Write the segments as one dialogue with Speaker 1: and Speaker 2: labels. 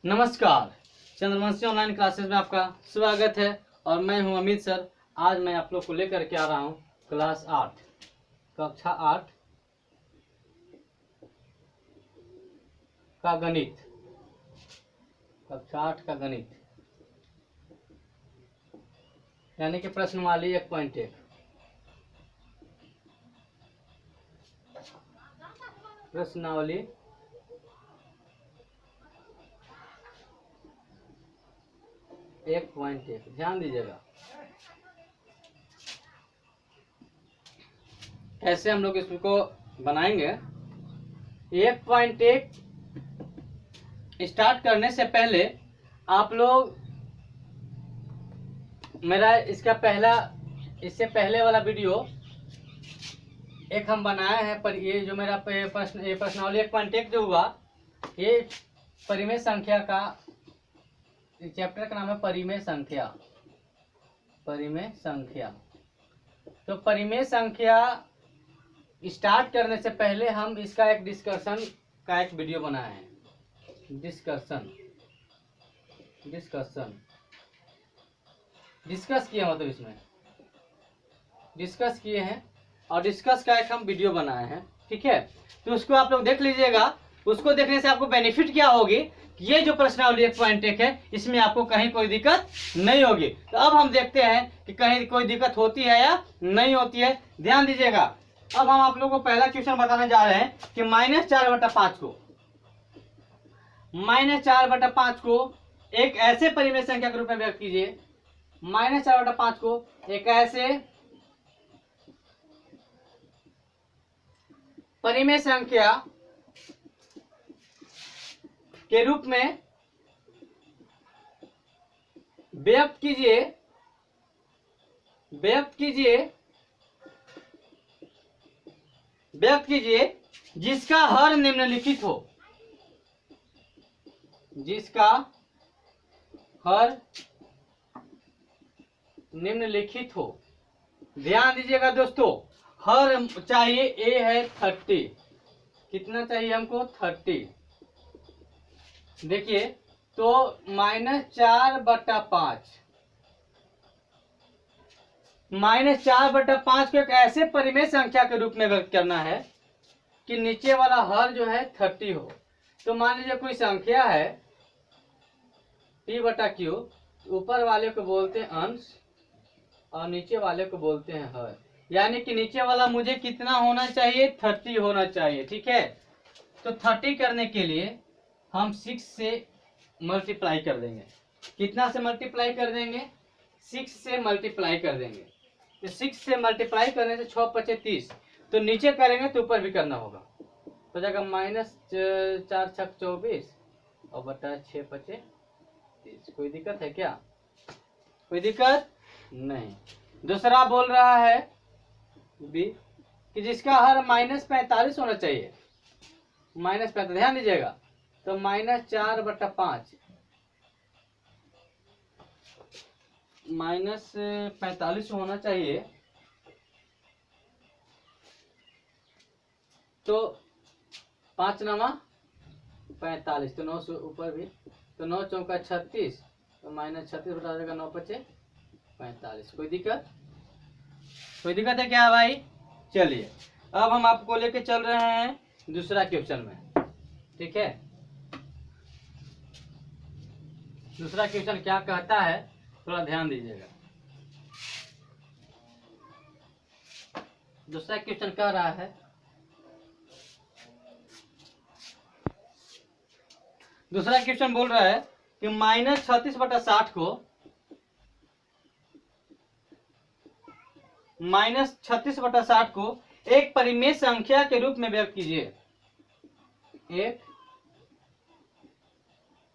Speaker 1: नमस्कार, Chandravanshi online classes में आपका स्वागत है और मैं हूं अमित सर। आज मैं आप लोग को लेकर के आ रहा हूं क्लास 8 कक्षा 8 का गणित। कक्षा 8 का गणित यानी कि प्रश्नवाली 1.1। प्रश्नावली 1.1 ध्यान दीजिएगा। कैसे हम लोग इसको बनाएंगे। 1.1 स्टार्ट करने से पहले आप लोग मेरा इससे पहले वाला वीडियो एक हम बनाए हैं, पर ये जो मेरा प्रश्नावली 1.1 जो हुआ, ये परिमेय संख्या का चैप्टर का नाम है परिमेय संख्या। परिमेय संख्या। तो परिमेय संख्या स्टार्ट करने से पहले हम इसका एक डिस्कशन का एक वीडियो बनाए हैं। डिस्कस किए, मतलब इसमें डिस्कस किए हैं और डिस्कस का एक हम वीडियो बनाए हैं, ठीक है। तो उसको आप लोग देख लीजिएगा। उसको देखने से आपको बेनिफिट क्या होगी, ये जो प्रश्नावली 1.1 है इसमें आपको कहीं कोई दिक्कत नहीं होगी। तो अब हम देखते हैं कि कहीं कोई दिक्कत होती है या नहीं होती है। ध्यान दीजिएगा। अब हम आप लोगों को पहला क्वेश्चन बताने जा रहे हैं कि -4/5 को एक ऐसे परिमेय संख्या के रूप में व्यक्त कीजिए। -4/5 को एक ऐसे परिमेय संख्या के रूप में व्यक्त कीजिए जिसका हर निम्नलिखित हो। जिसका हर निम्नलिखित हो। ध्यान दीजिएगा दोस्तों, हर चाहिए। ए है 30। कितना चाहिए हमको? 30। देखिए, तो -4/5 को एक ऐसे परिमेय संख्या के रूप में व्यक्त करना है कि नीचे वाला हर जो है 30 हो। तो मान लीजिए कोई संख्या है P/Q, ऊपर वाले को बोलते हैं अंश और नीचे वाले को बोलते हैं हर। यानी कि नीचे वाला मुझे कितना होना चाहिए? 30 होना चाहिए, ठीक है। तो 30 करने के लिए हम 6 से मल्टीप्लाई कर देंगे। कितना से मल्टीप्लाई कर देंगे? 6 से मल्टीप्लाई कर देंगे। तो 6 से मल्टीप्लाई करने से 6 × 5 = 30। तो नीचे करेंगे तो ऊपर भी करना होगा। तो जाएगा -4 × 6 = 24 और बटा 6 × 5 = 30। कोई दिक्कत है क्या? कोई दिक्कत नहीं। दूसरा बोल रहा है बी कि जिसका हर -45 होना चाहिए। -45, ध्यान दीजिएगा। तो -4/5 -45 होना चाहिए। तो 5 × 9 = 45। तो 9 से ऊपर भी, तो 9 × 4 = 36। तो -36 बटा देगा 9 × 5 = 45। कोई दिक्कत? कोई दिक्कत है क्या भाई? चलिए, अब हम आपको लेके चल रहे हैं दूसरा क्वेश्चन में, ठीक है। दूसरा क्वेश्चन क्या कहता है, थोड़ा ध्यान दीजिएगा। दूसरा क्वेश्चन कह रहा है, दूसरा क्वेश्चन बोल रहा है कि -36/60 को -36/60 को एक परिमेय संख्या के रूप में व्यक्त कीजिए। एक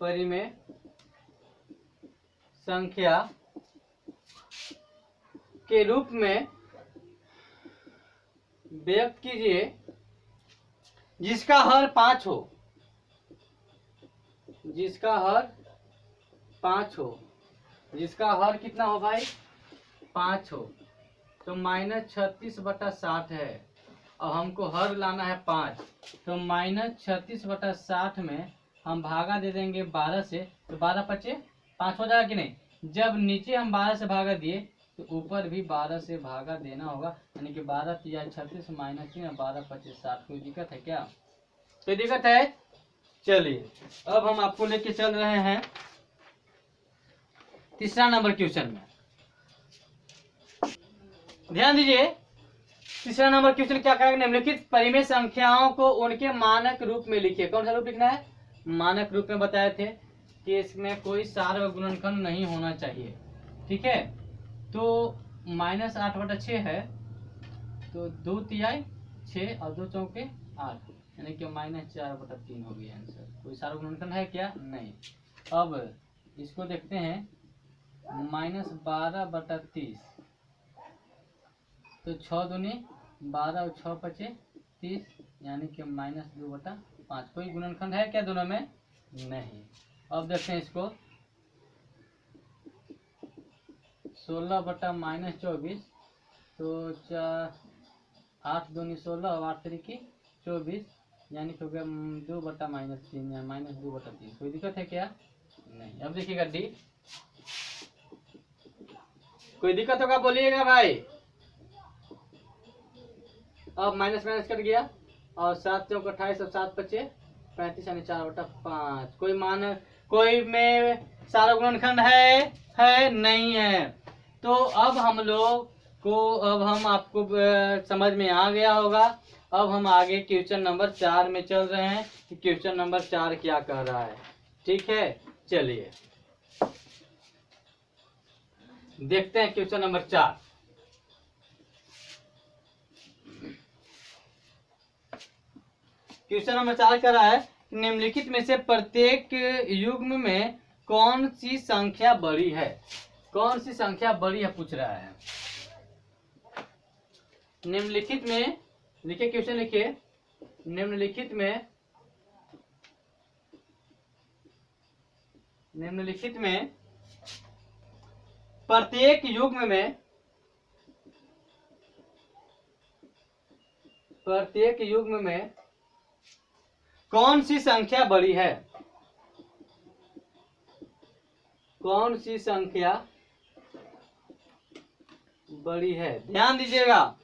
Speaker 1: परिमेय संख्या के रूप में व्यक्त कीजिए जिसका हर 5 हो। जिसका हर 5 हो। जिसका हर कितना हो भाई? 5 हो। तो -36/60 है और हमको हर लाना है 5। तो -36/60 में हम भागा दे देंगे 12 से, तो 12 पचे 5 हो जाएगा कि नहीं। जब नीचे हम 12 से भागा दिए तो ऊपर भी 12 से भागा देना होगा, यानी कि 12 तिया 36 माइनस 3 और 12 25 60। कोई दिक्कत है क्या? कोई दिक्कत है? चलिए अब हम आपको लेके चल रहे हैं तीसरा नंबर क्वेश्चन में। ध्यान दीजिए, तीसरा नंबर क्वेश्चन क्या कहेगा, निम्नलिखित परिमेय संख्याओं को उनके मानक रूप में लिखिए। कौन सा रूप लिखना है? मानक रूप में बताए थे कि इसमें कोई सार्वक गुणनखंड नहीं होना चाहिए, ठीक है। तो -8/6 है, तो 2 तिहाई 6 और 2 चौके 8, यानी कि -4/3 हो गया आंसर। कोई सार्वक गुणनखंड है क्या? नहीं। अब इसको देखते हैं, -12/30, तो 6 दूनी 12 और 6 पचे 30, यानी कि -2/5। कोई गुणनखंड है क्या दोनों में? नहीं। अब देखते हैं इसको, 16/-24, तो 8 दूनी 16 और 8 3 की 24, यानी कि हो गया 2/-3 या -2/3। कोई दिक्कत है क्या? नहीं। अब देखिएगा डी, कोई दिक्कत होगा बोलिएगा भाई। अब माइनस माइनस कट गया, और 7 चौक 28 और 7 पचे 35, यानी 4/5। कोई में सारा गुणनखंड है नहीं है। तो अब हम लोग को, अब हम आपको समझ में आ गया होगा। अब हम आगे क्वेश्चन नंबर 4 में चल रहे हैं कि क्वेश्चन नंबर 4 क्या कह रहा है, ठीक है। चलिए देखते हैं क्वेश्चन नंबर 4। क्वेश्चन नंबर 4 कह रहा है, निम्नलिखित में से प्रत्येक युग्म में कौन सी संख्या बड़ी है? कौन सी संख्या बड़ी है पूछ रहा है। निम्नलिखित में लिखिए, क्वेश्चन लिखिए, निम्नलिखित में प्रत्येक युग्म में कौन सी संख्या बड़ी है? कौन सी संख्या बड़ी है? ध्यान दीजिएगा,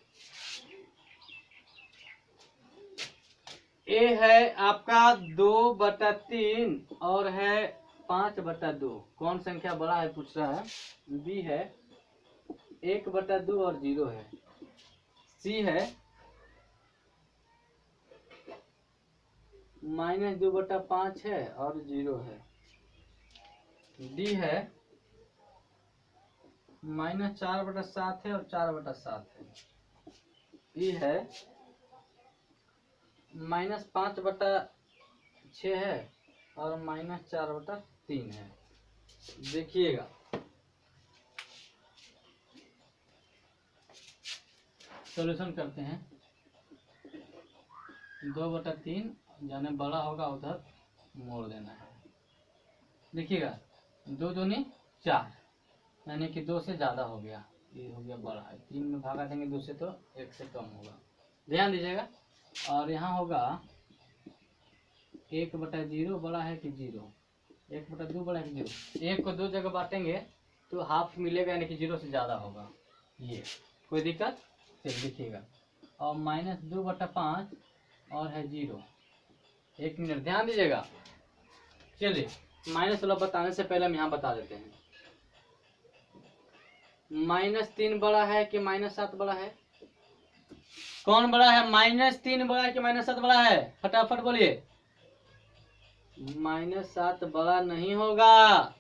Speaker 1: ए है आपका 2/3 और है 5/2। कौन संख्या बड़ा है पूछ रहा है। बी है 1/2 और 0 है। सी है -2/5 है और 0 है। डी है -4/7 है और 4/7 है। ई है -5/6 है और -4/3 है। देखिएगा, सॉल्यूशन करते हैं। 2/3 जाने बड़ा होगा उधर मोड़ देना है। देखिएगा, 2 दूनी 4, यानी कि 2 से ज्यादा हो गया, ये हो गया बड़ा है। 3 में भागा देंगे 2 से तो 1 से कम होगा। ध्यान दीजिएगा, और यहाँ होगा 1/0 बड़ा है कि 0, 1/2 बड़ा है कि 0। 1 को 2 जगह बांटेंगे तो हाफ मिलेगा, यानी कि 0 से ज्यादा होगा। ये कोई दिक्कत? चलिए देखिएगा, और -2/5 और है 0। 1 मिनट ध्यान दीजिएगा। चलिए माइनस वाला बताने से पहले हम यहाँ बता देते हैं, -3 बड़ा है कि -7 बड़ा है? कौन बड़ा है? -3 बड़ा है कि -7 बड़ा है? फटाफट बोलिए। -7 बड़ा नहीं होगा।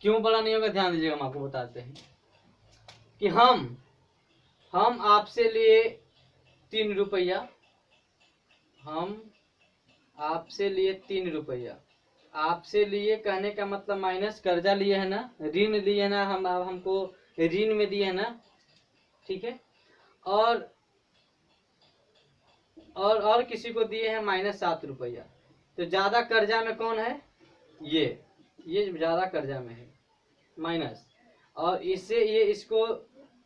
Speaker 1: क्यों बड़ा नहीं होगा? ध्यान दीजिएगा, हम आपको बताते हैं कि हम आपसे लिए 3 रुपया, हम आपसे लिए 3 रुपया। आपसे लिए कहने का मतलब माइनस कर्जा लिए है ना, ऋण लिए है ना, हम अब हमको ऋण में दिए है ना, ठीक है। और किसी को दिए हैं -7 रुपया। तो ज्यादा कर्जा में कौन है? ये ज्यादा कर्जा में है माइनस, और इससे ये इसको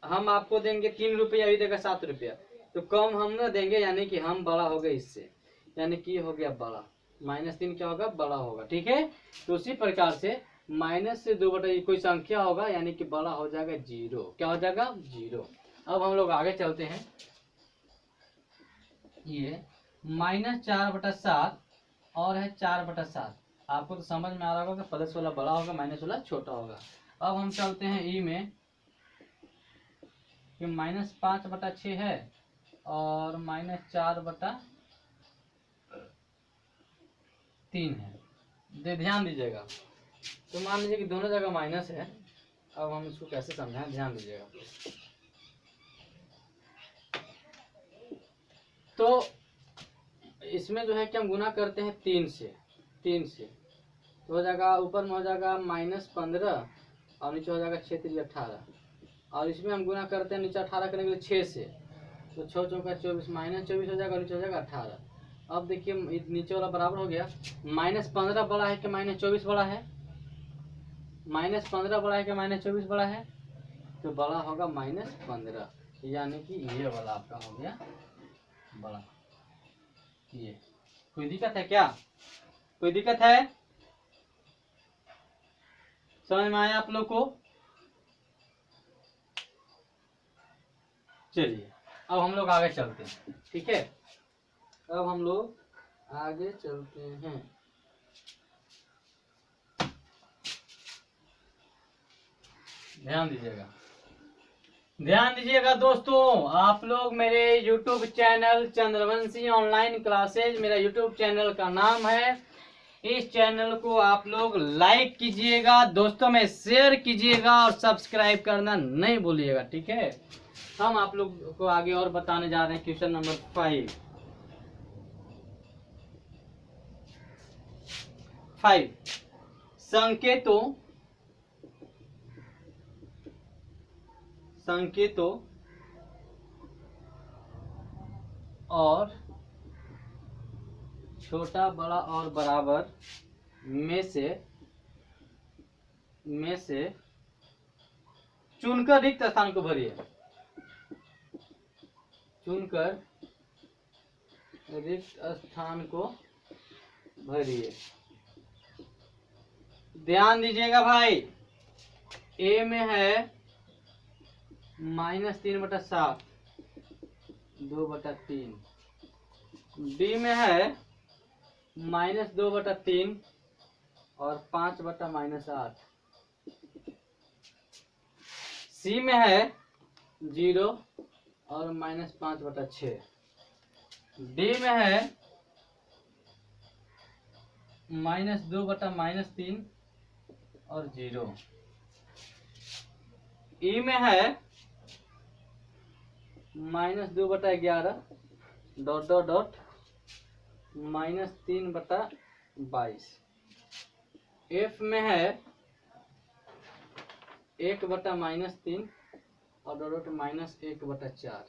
Speaker 1: हम आपको देंगे 3 रुपया, ये देगा 7 रुपया, तो कम हम ना देंगे, यानी कि हम बड़ा हो गए इससे, यानी कि हो गया बड़ा। -3 क्या होगा, बड़ा होगा। ठीक है, तो उसी प्रकार से माइनस से 2/, कोई संख्या होगा यानी कि बड़ा हो जाएगा 0। क्या हो जाएगा, 0। अब हम लोग आगे चलते हैं। ये -4/7 और है 4/7। आपको तो समझ में आ रहा होगा कि प्लस वाला बड़ा होगा, माइनस वाला छोटा होगा। अब हम चलते हैं ई में कि -5/6 है और -4/3 है। ध्यान दीजिएगा, तो मान लीजिए कि दोनों जगह माइनस है। अब हम इसको कैसे समझाएं, ध्यान दीजिएगा। तो इसमें जो है कि हम गुना करते हैं 3 से, तो हो जाएगा, ऊपर में हो जाएगा -15 और नीचे हो जाएगा 6×3=18। और इसमें हम गुना करते हैं नीचे 18 करने के लिए 6 से, तो 6 चौका 24, -24 हो जाएगा और नीचे हो जाएगा 18। अब देखिए नीचे वाला बराबर हो गया। -15 बड़ा है कि -24 बड़ा है, -15 बड़ा है कि -24 बड़ा है, तो बड़ा होगा -15, यानी कि ये वाला आपका हो गया बड़ा। ये कोई दिक्कत है क्या, कोई दिक्कत है, समझ में आया आप लोग को? चलिए अब हम लोग आगे चलते हैं। ठीक है, अब हम लोग आगे चलते हैं। ध्यान दीजिएगा, ध्यान दीजिएगा दोस्तों, आप लोग मेरे YouTube channel Chandravanshi online classes, मेरा YouTube चैनल का नाम है। इस चैनल को आप लोग लाइक कीजिएगा, दोस्तों में शेयर कीजिएगा और सब्सक्राइब करना नहीं भूलिएगा। ठीक है, हम आप लोग को आगे और बताने जा रहे हैं। क्वेश्चन नंबर 5 संकेतों और छोटा, बड़ा और बराबर में से चुनकर रिक्त स्थान को भरिए। चुनकर रिक्त स्थान को भरिए। ध्यान दीजिएगा भाई, ए में है -3/7 2/3, बी में है -2/3 और 5/-8, सी में है 0 और -5/6, डी में है -2/-3 और 0, ई में है -2/11 -3/22, एफ में है 1/-3 और -1/4।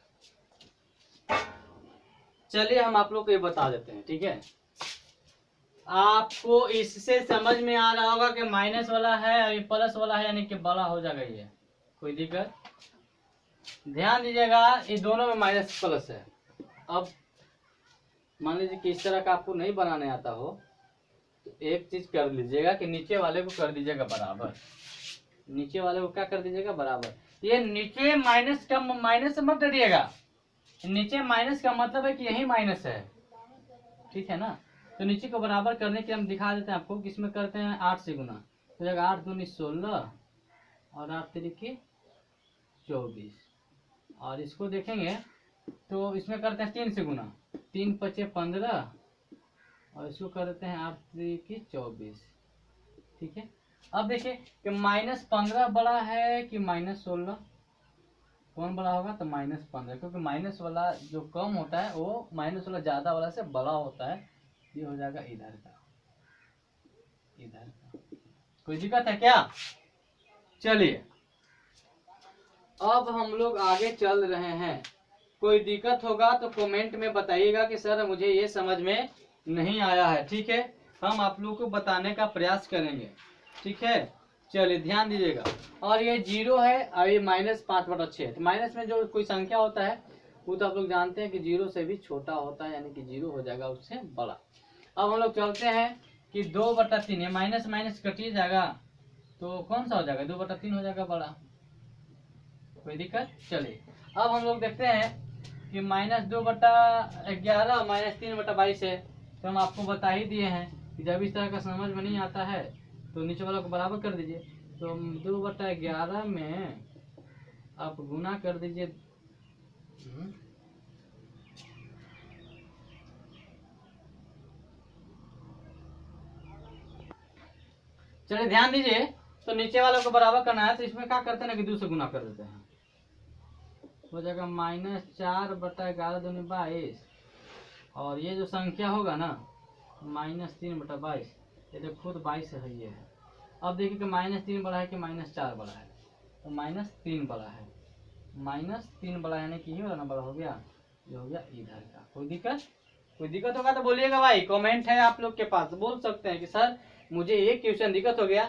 Speaker 1: चलिए हम आप लोग को ये बता देते हैं। ठीक है, आपको इससे समझ में आ रहा होगा कि माइनस वाला है और ये प्लस वाला है, यानी कि बड़ा हो जाएगा। ये कोई दिक्कत, ध्यान दीजिएगा, ये दोनों में माइनस प्लस है। अब मान लीजिए कि इस तरह का आपको नहीं बनाने आता हो, तो एक चीज कर लीजिएगा कि नीचे वाले को कर दीजिएगा बराबर। नीचे वाले को क्या कर दीजिएगा, बराबर। ये नीचे माइनस का माइनस मत करिएगा, नीचे माइनस का मतलब है कि यही माइनस है। ठीक है ना, तो नीचे को बराबर करने के हम दिखा देते हैं आपको। किसमें करते हैं, 8 से गुना, तो जगह 8 दूनी 16 और 8 तिरिकी 24। और इसको देखेंगे तो इसमें करते हैं 3 से गुना, 3 × 5 = 15 और इसको कर देते हैं 8 तिरिकी 24। ठीक है, अब देखिए कि -15 बड़ा है कि -16, कौन बड़ा होगा, तो -15, क्योंकि माइनस वाला जो कम होता है वो माइनस वाला ज्यादा वाला से बड़ा होता है। ये हो जाएगा इधर का। कोई दिक्कत है क्या? चलिए अब हम लोग आगे चल रहे हैं। कोई दिक्कत होगा तो कमेंट में बताइएगा कि सर मुझे ये समझ में नहीं आया है। ठीक है, हम आप लोग को बताने का प्रयास करेंगे। ठीक है, चलिए ध्यान दीजिएगा। और ये 0 है और ये -5/6। तो माइनस में जो कोई संख्या होता है वो तो आप लोग जानते हैं कि 0 से भी छोटा होता है, यानी कि 0 हो जाएगा उससे बड़ा। अब हम लोग चलते हैं कि 2/3 है, माइनस माइनस कटिए जाएगा तो कौन सा हो जाएगा, 2/3 हो जाएगा बड़ा, कोई दिक्कत। चलिए अब हम लोग देखते हैं कि -2/11 -3/22 है। तो हम आपको बता ही दिए हैं कि जब इस तरह का समझ में नहीं आता है तो नीचे वाला को बराबर कर दीजिए। तो 2/11 में आप गुना कर दीजिए, चलिए ध्यान दीजिए। तो नीचे वालों को बराबर करना है तो इसमें क्या करते हैं ना कि 2 से गुना कर देते हैं, हो जाएगा -4/11 दूनी 22, और ये जो संख्या होगा ना -3/22, ये तो खुद 22 है ये है। अब देखिए कि -3 बड़ा है कि -4 बड़ा है, तो -3 बड़ा है, -3 बड़ा यानी कि ये वाला बड़ा हो गया, ये हो गया इधर का। कोई दिक्कत, कोई दिक्कत होगा तो बोलिएगा भाई, कमेंट है आप लोग के पास, बोल सकते हैं कि सर मुझे ये क्वेश्चन दिक्कत हो गया।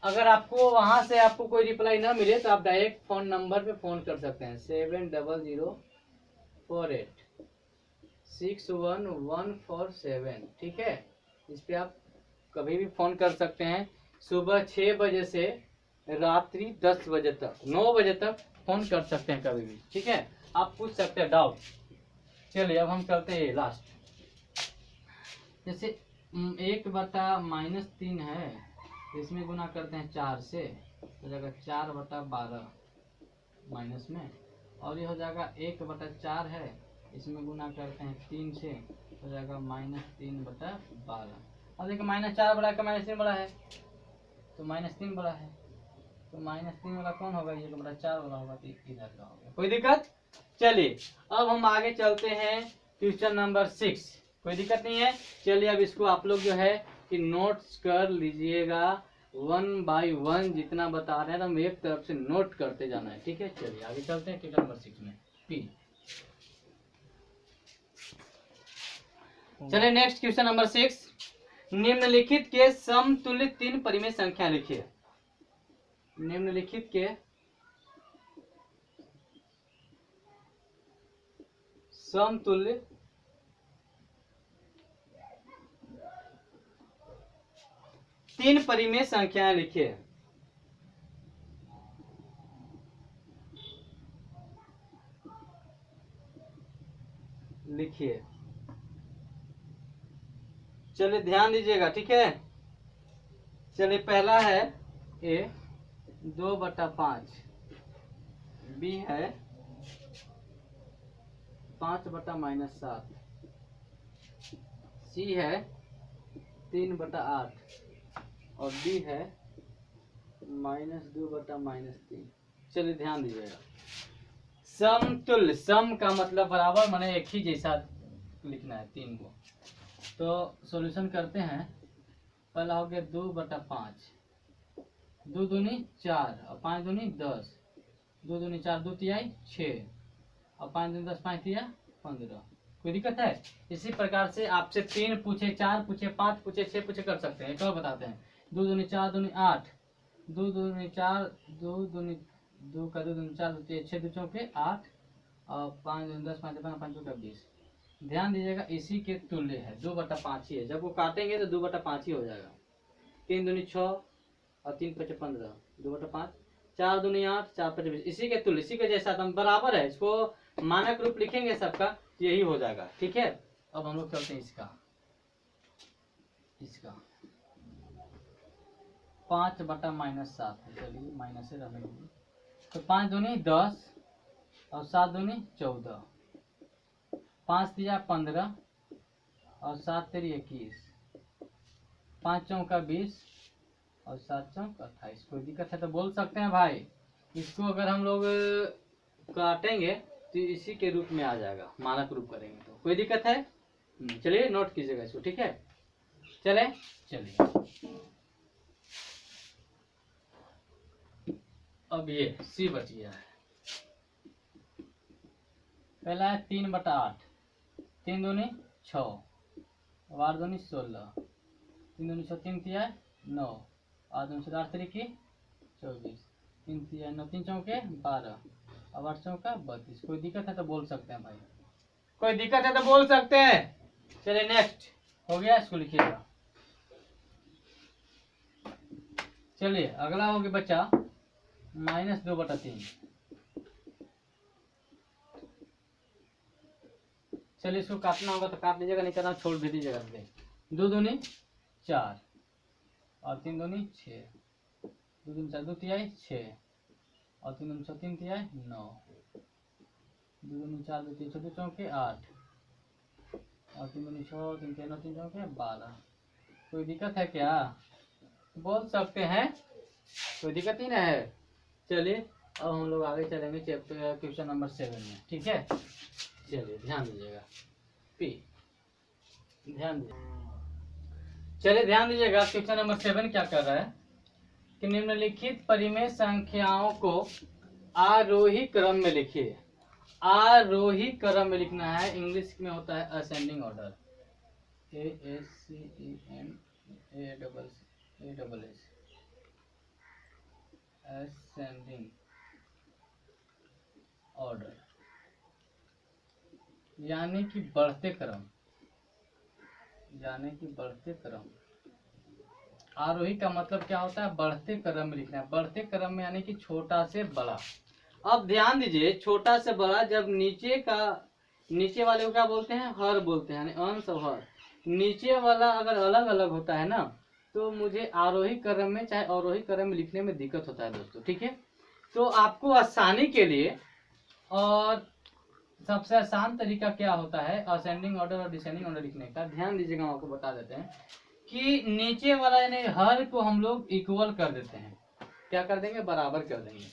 Speaker 1: अगर आपको वहां से आपको कोई रिप्लाई ना मिले तो आप डायरेक्ट फोन नंबर पे फोन कर सकते हैं 7004861147, ठीक है। इस पे आप कभी भी फोन कर सकते हैं, सुबह 6 बजे से रात्रि 10 बजे तक, 9 बजे तक फोन कर सकते हैं कभी भी, ठीक है। आप पूछ सकते हैं डाउट। चलिए अब हम चलते हैं लास्ट, जैसे 1/-3 है, इसमें गुना करते हैं 4 से, हो जाएगा 4/12 माइनस में, और ये हो जाएगा 1/4 है, इसमें गुना करते हैं 3 से, हो जाएगा -3/12। अब देखिए -4 बड़ा का -3 बड़ा है, तो -3 बड़ा है, तो -3 वाला कौन होगा, ये 4 वाला होगा, तो इधर का होगा। कोई दिक्कत। चलिए अब हम आगे चलते हैं क्वेश्चन नंबर 6, कोई दिक्कत नहीं है। चलिए अब इसको आप लोग जो है कि नोट्स कर लीजिएगा 1 बाय 1, जितना बता रहे हैं हम एक तरफ से नोट करते जाना है, ठीक है। चलिए आगे चलते हैं क्वेश्चन नंबर 6 में पी। चलिए नेक्स्ट क्वेश्चन नंबर 6, निम्नलिखित के समतुल्य 3 परिमेय संख्या लिखिए। निम्नलिखित के समतुल्य 3 परिमेय संख्याएं लिखिए। लिखिए, चलिए ध्यान दीजिएगा, ठीक है। चलिए पहला है ए 2/5, बी है 5/-7, सी है 3/8, और डी है -2/-3। चलिए ध्यान दीजिएगा, समतुल्य, सम का मतलब बराबर, माने एक ही जैसा लिखना है 3 को। तो सॉल्यूशन करते हैं, पहला हो गया 2/5, 2 दूनी 4 और 5 दूनी 10, 2 दूनी 4, 2 तिहाई 6 और 5 दूनी 10, 5 तिया 15। कोई दिक्कत है। इसी प्रकार से आपसे 3 पूछे, 4 पूछे, 5 पूछे, 6 पूछे कर सकते हैं। एक और बताते हैं, 2 दूनी 4 दूनी 8, 2 दूनी 4, 2 दूनी 2 का 2 दूनी 4, 2 तिया 6, 2 चौके 8 और 5 दूनी 10, 5 15, 5 चौके 20। ध्यान दीजिएगा इसी के तुल्य है, 2/5 ही है। जब वो काटेंगे तो 2/5 ही हो जाएगा। 3 दूनी 6 और 3 5 15, 2/5, 4 दूनी 8, 4 5 20, इसी के तुल्य, इसी के जैसा एकदम बराबर है। इसको मानक रूप लिखेंगे सबका, यही हो जाएगा, ठीक है। अब हम लोग चलते हैं इसका 5/-7 है, चलिए माइनस से रहने दीजिए। तो 5 दूनी 10 और 7 दूनी 14, 5 तिया 15 और 7 तेरी 21, 5 चौका 20 और 7 चौक 28। कोई दिक्कत है तो बोल सकते हैं भाई। इसको अगर हम लोग काटेंगे तो इसी के रूप में आ जाएगा, मानक रूप करेंगे तो। कोई दिक्कत है। चलिए नोट कीजिएगा इसको, ठीक है। चलिए अब ये सी बच गया है। पहला है 3/8, 3 दूनी 6, 8 दूनी 16, 3 दूनी 6, 3 तिया 9, 8 दूनी 8 तरीके 24, 3 तिया 9, 3 चौके 12 और 8 चौका 32। कोई दिक्कत है तो बोल सकते हैं भाई, कोई दिक्कत है तो बोल सकते हैं। चलिए नेक्स्ट हो गया, इसको लिखिएगा। चलिए अगला हो गया बच्चा -2/3। चलिए इसको काटना होगा तो काट लीजिएगा, नहीं करना छोड़ भी दीजिएगा। 2 दूनी 4 और 3 दूनी 6, 2 दूनी 4, 2 तिहाई 6 और 3 दूनी 6, 3 तिहाई 9, 2 दूनी 4, 2 3 6 चौके 8 और 3 दूनी 6, 3 तिहाई 9, 3 चौके 12। कोई दिक्कत है क्या? बोल सकते हैं, कोई दिक्कत ही ना है। चलिए अब हम लोग आगे चलेंगे चैप्टर क्वेश्चन नंबर 7 में, ठीक है। चलिए ध्यान दीजिएगा, ध्यान दीजिए। चलिए ध्यान दीजिएगा, क्वेश्चन नंबर 7 क्या कर रहा है कि निम्नलिखित परिमेय संख्याओं को आरोही क्रम में लिखिए। आरोही क्रम में लिखना है, इंग्लिश में होता है ascending order, ASCENDASS ascending order, यानी कि बढ़ते क्रम, यानी कि बढ़ते क्रम। आरोही का मतलब क्या होता है? बढ़ते क्रम में लिखना है। बढ़ते क्रम में यानी कि छोटा से बड़ा। अब ध्यान दीजिए, छोटा से बड़ा जब नीचे वाले को क्या बोलते हैं? हर बोलते हैं, यानी अंश और हर। नीचे वाला अगर अलग अलग होता है ना, तो मुझे आरोही क्रम में चाहे अवरोही क्रम में लिखने में दिक्कत होता है दोस्तों, ठीक है। तो आपको आसानी के लिए और सबसे आसान तरीका क्या होता है असेंडिंग ऑर्डर और डिसेंडिंग ऑर्डर लिखने का? ध्यान दीजिएगा, हम आपको बता देते हैं कि नीचे वाला यानी हर को हम लोग इक्वल कर देते हैं। क्या कर देंगे? बराबर कर देंगे।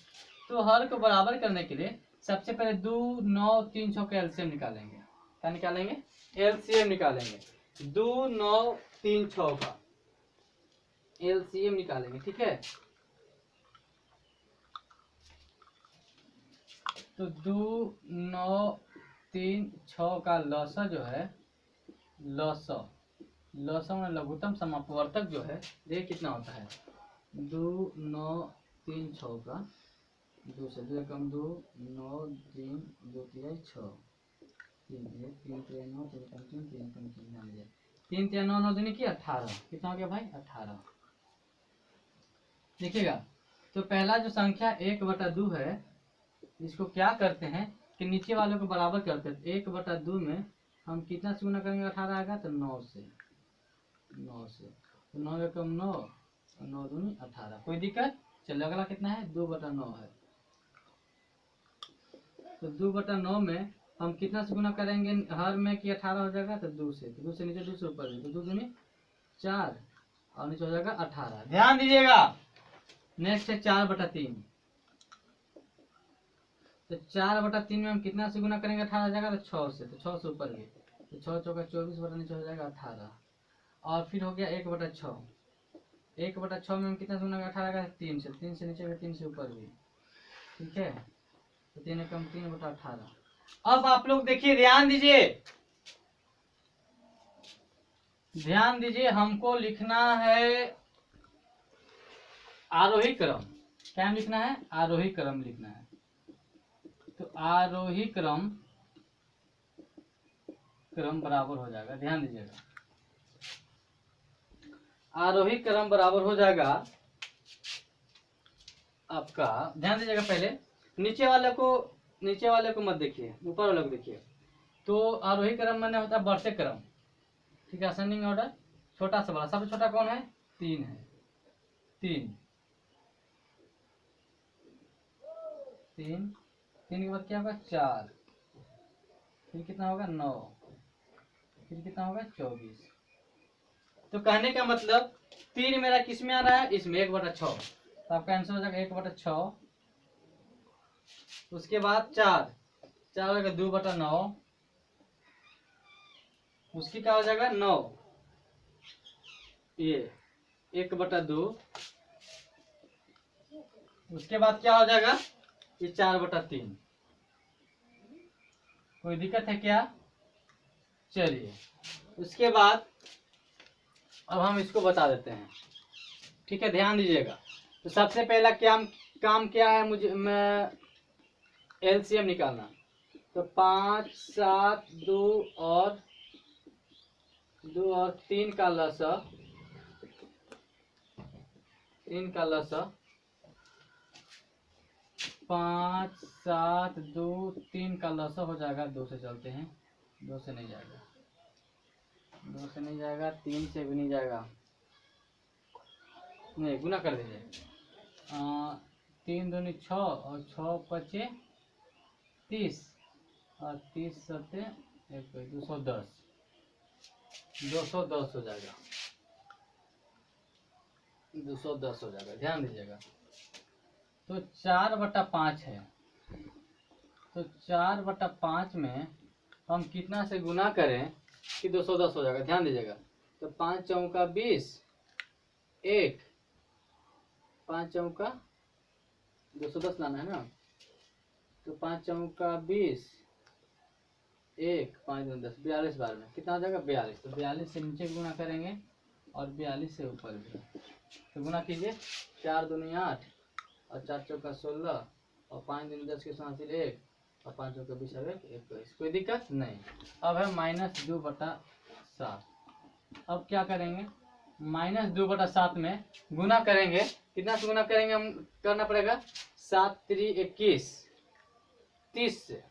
Speaker 1: तो हर को बराबर करने के लिए सबसे पहले 2 9 3 6 का एलसीएम निकालेंगे। क्या निकालेंगे? एलसीएम निकालेंगे। 2 9 3 6 का एलसीएम निकालेंगे, ठीक है। तो 2 9 3 6 का लसा जो है, लसा में लघुत्तम समापवर्तक जो है, देखिए कितना होता है। 2 9 3 6 का 2 से 2 कम 2 9 3 2 तिहाई 6 3 3 3 9 3 कम 3 3 कम 3 ध्यान दिया 3 3 9 9 दूनी की 18। कितना हो गया भाई? 18। देखिएगा, तो पहला जो संख्या 1/2 है, इसको क्या करते हैं कि नीचे वालों को बराबर करते हैं। 1/2 में हम कितना से गुना करेंगे? 18 आएगा तो 9 से तो 9 एकम 9 और 9 दूनी 18। कोई दिक्कत? चलिए अगला कितना है? 2/9 है। तो 2/9 में हम कितना से गुना करेंगे हर में कि 18 हो जाएगा? तो 2 से, तो 2 से नीचे 2 से ऊपर, तो 2 दूनी 4 और नीचे हो जाएगा 18। ध्यान दीजिएगा। नेक्स्ट है 4/3। तो 4/3 में हम कितना से गुना करेंगे? 18 हो जाएगा तो 6 से, तो 6 से ऊपर गए तो 6 चौका 24 बटा नीचे हो जाएगा 18। और फिर हो गया 1/6। 1/6 में हम कितना से गुना करेंगे? 18 का 3 से, 3 से नीचे भी 3 से ऊपर भी, ठीक है। तो 3 एकम 3/18। अब आप लोग देखिए, ध्यान दीजिए, ध्यान दीजिए, हमको लिखना है आरोही क्रम। क्या लिखना है? आरोही क्रम लिखना है। तो आरोही क्रम बराबर हो जाएगा, ध्यान दीजिएगा, आरोही क्रम बराबर हो जाएगा आपका। ध्यान दीजिएगा, पहले नीचे वाले को मत देखिए, ऊपर वाले को देखिए। तो आरोही क्रम माने होता है बढ़ते क्रम, ठीक है। असेंडिंग ऑर्डर, छोटा से बड़ा। सबसे छोटा कौन है? 3 है। 3 के बाद क्या होगा? 4, फिर कितना होगा? 9, फिर कितना होगा? 24। तो कहने का मतलब 3 मेरा किस में आ रहा है? इसमें 1/6। तो आपका आंसर हो जाएगा 1/6। उसके बाद 4 हो जाएगा 2/9। उसकी क्या हो जाएगा? 9, ये 1/2। उसके बाद क्या हो जाएगा? ये 4/3। कोई दिक्कत है क्या? चलिए उसके बाद अब हम इसको बता देते हैं, ठीक है। ध्यान दीजिएगा। तो सबसे पहला काम क्या है? मैं एलसीएम निकालना। तो 5 7 2 और 2 और 3 का लसा, 3 का लसा 5 7 2, 3 का लसा हो जाएगा 2 से, चलते हैं 2 से नहीं जाएगा, 2 से नहीं जाएगा, 3 से भी नहीं जाएगा, नहीं गुना कर दीजिए। 3 दूनी 6 और 6 पचे 30 और 30 सत्ते 210, 210 हो जाएगा, 210 हो जाएगा। ध्यान दीजिएगा। तो 4/5 है, तो 4/5 में हम कितना से गुना करें कि 210 हो जाएगा। ध्यान दीजिएगा। तो 5 चौका 20, 1 5 चौका 210 लाना है ना, तो 5 चौका 20, 1 5 दूनी 10, 42 बार में कितना हो जाएगा 42। तो 42 से नीचे गुना करेंगे और 42 से ऊपर भी, तो गुना कीजिए। 4 दूनी 8 और 4 चौका 16 और 5 दूनी 10 के साथ 1 और 5 चौका 20 21, कोई दिक्कत नहीं। अब है -2/7। अब क्या करेंगे, -2/7 में गुना करेंगे, कितना से गुना करेंगे, हम करना पड़ेगा 7 3 21, 30 से,